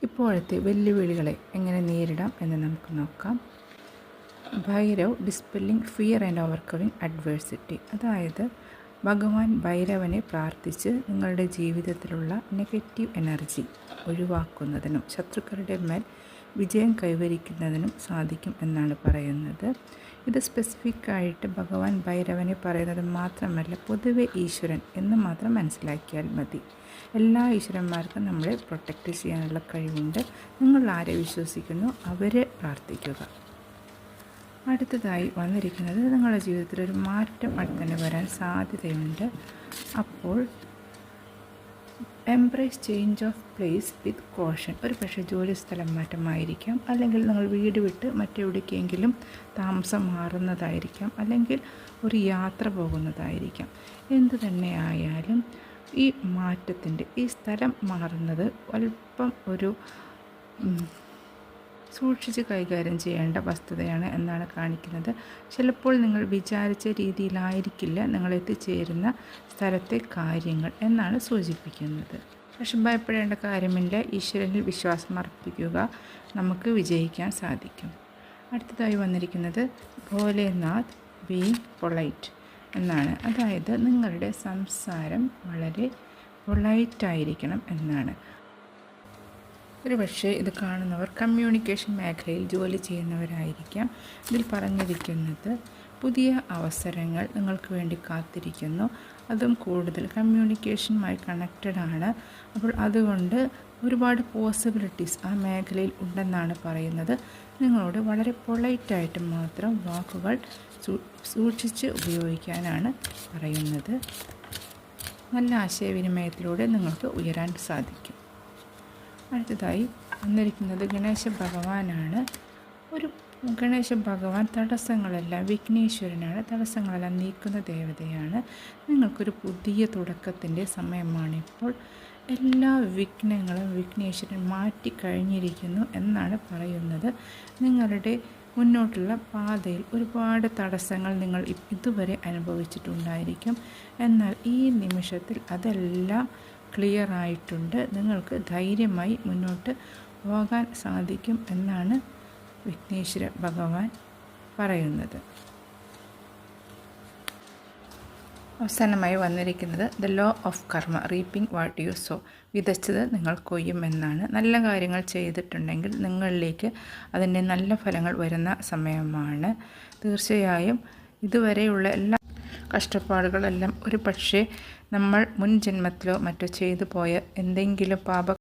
ഇപ്പോഴത്തെ വെല്ലുവിളികളെ എങ്ങനെ നേരിടാം എന്ന് നമുക്ക് നോക്കാം. Bhairav dispelling fear and overcoming adversity. അതായത് ഭഗവാൻ ഭൈരവനെ പ്രാർത്ഥിച്ച് നിങ്ങളുടെ ജീവിതത്തിലുള്ള നെഗറ്റീവ് എനർജി ഒഴിവാക്കുന്നതിനും ശത്രുക്കളുടെ മേൽ വിജയം കൈവരിക്കുന്നതിനും സാധിക്കും എന്നാണ് പറയുന്നത്. ഇത് സ്പെസിഫിക്കായിട്ട് ഭഗവാൻ ഭൈരവനെ പറയുന്നത് മാത്രമല്ല, പൊതുവെ ഈശ്വരൻ എന്ന് മാത്രം മനസ്സിലാക്കിയാൽ മതി. എല്ലാ ഈശ്വരന്മാർക്കും നമ്മളെ പ്രൊട്ടക്റ്റ് ചെയ്യാനുള്ള കഴിവുണ്ട്. നിങ്ങൾ ആരെ വിശ്വസിക്കുന്നു അവരെ പ്രാർത്ഥിക്കുക. അടുത്തതായി വന്നിരിക്കുന്നത് നിങ്ങളുടെ ജീവിതത്തിൽ ഒരു മാറ്റം അടുത്തന്നെ വരാൻ സാധ്യതയുണ്ട്. അപ്പോൾ embrace change of place with caution. ഒരു പക്ഷേ ജോലി സ്ഥലം മാറ്റമായിരിക്കാം, അല്ലെങ്കിൽ നിങ്ങൾ വീട് വിട്ട് മറ്റെവിടേക്കെങ്കിലും താമസം മാറുന്നതായിരിക്കാം, അല്ലെങ്കിൽ ഒരു യാത്ര പോകുന്നതായിരിക്കാം. എന്തു തന്നെ ആയാലും ഈ മാറ്റത്തിൻ്റെ ഈ സ്ഥലം മാറുന്നത് അല്പം ഒരു സൂക്ഷിച്ച് കൈകാര്യം ചെയ്യേണ്ട വസ്തുതയാണ് എന്നാണ് കാണിക്കുന്നത്. ചിലപ്പോൾ നിങ്ങൾ വിചാരിച്ച രീതിയിലായിരിക്കില്ല നിങ്ങൾ എത്തിച്ചേരുന്ന സ്ഥലത്തെ കാര്യങ്ങൾ എന്നാണ് സൂചിപ്പിക്കുന്നത്. പക്ഷെ ഭയപ്പെടേണ്ട കാര്യമില്ല. ഈശ്വരനിൽ വിശ്വാസം അർപ്പിക്കുക, നമുക്ക് വിജയിക്കാൻ സാധിക്കും. അടുത്തതായി വന്നിരിക്കുന്നത് ഭോലേനാഥ് ബീയിങ് പൊളൈറ്റ് എന്നാണ്. അതായത് നിങ്ങളുടെ സംസാരം വളരെ പൊളൈറ്റായിരിക്കണം എന്നാണ്. ഒരു പക്ഷേ ഇത് കാണുന്നവർ കമ്മ്യൂണിക്കേഷൻ മേഖലയിൽ ജോലി ചെയ്യുന്നവരായിരിക്കാം. ഇതിൽ പറഞ്ഞിരിക്കുന്നത് പുതിയ അവസരങ്ങൾ നിങ്ങൾക്ക് വേണ്ടി കാത്തിരിക്കുന്നു, അതും കൂടുതൽ കമ്മ്യൂണിക്കേഷനുമായി കണക്റ്റഡ് ആണ്. അപ്പോൾ അതുകൊണ്ട് ഒരുപാട് പോസിബിലിറ്റീസ് ആ മേഖലയിൽ ഉണ്ടെന്നാണ് പറയുന്നത്. നിങ്ങളോട് വളരെ പൊളൈറ്റായിട്ട് മാത്രം വാക്കുകൾ സൂക്ഷിച്ച് ഉപയോഗിക്കാനാണ് പറയുന്നത്. നല്ല ആശയവിനിമയത്തിലൂടെ നിങ്ങൾക്ക് ഉയരാൻ സാധിക്കും. അടുത്തതായി വന്നിരിക്കുന്നത് ഗണേശ ഭഗവാനാണ്. ഗണേശ ഭഗവാൻ തടസ്സങ്ങളെല്ലാം വിഘ്നേശ്വരനാണ്. തടസ്സങ്ങളെല്ലാം നീക്കുന്ന ദേവതയാണ്. നിങ്ങൾക്കൊരു പുതിയ തുടക്കത്തിൻ്റെ സമയമാണിപ്പോൾ. എല്ലാ വിഘ്നങ്ങളും വിഘ്നേശ്വരൻ മാറ്റിക്കഴിഞ്ഞിരിക്കുന്നു എന്നാണ് പറയുന്നത്. നിങ്ങളുടെ മുന്നോട്ടുള്ള പാതയിൽ ഒരുപാട് തടസ്സങ്ങൾ നിങ്ങൾ ഇതുവരെ അനുഭവിച്ചിട്ടുണ്ടായിരിക്കും. എന്നാൽ ഈ നിമിഷത്തിൽ അതെല്ലാം ക്ലിയർ ആയിട്ടുണ്ട്. നിങ്ങൾക്ക് ധൈര്യമായി മുന്നോട്ട് പോകാൻ സാധിക്കും എന്നാണ് വിഘ്നേശ്വര ഭഗവാൻ പറയുന്നത്. അവസാനമായി വന്നിരിക്കുന്നത് ദ ലോ ഓഫ് കർമ്മ, റീപ്പിംഗ് വാട്ട് യു സോ. വിതച്ചത് നിങ്ങൾ കൊയ്യും എന്നാണ്. നല്ല കാര്യങ്ങൾ ചെയ്തിട്ടുണ്ടെങ്കിൽ നിങ്ങളിലേക്ക് അതിൻ്റെ നല്ല ഫലങ്ങൾ വരുന്ന സമയമാണ്. തീർച്ചയായും ഇതുവരെയുള്ള എല്ലാ കഷ്ടപ്പാടുകളെല്ലാം ഒരു പക്ഷേ നമ്മൾ മുൻ ജന്മത്തിലോ മറ്റോ ചെയ്തു പോയ എന്തെങ്കിലും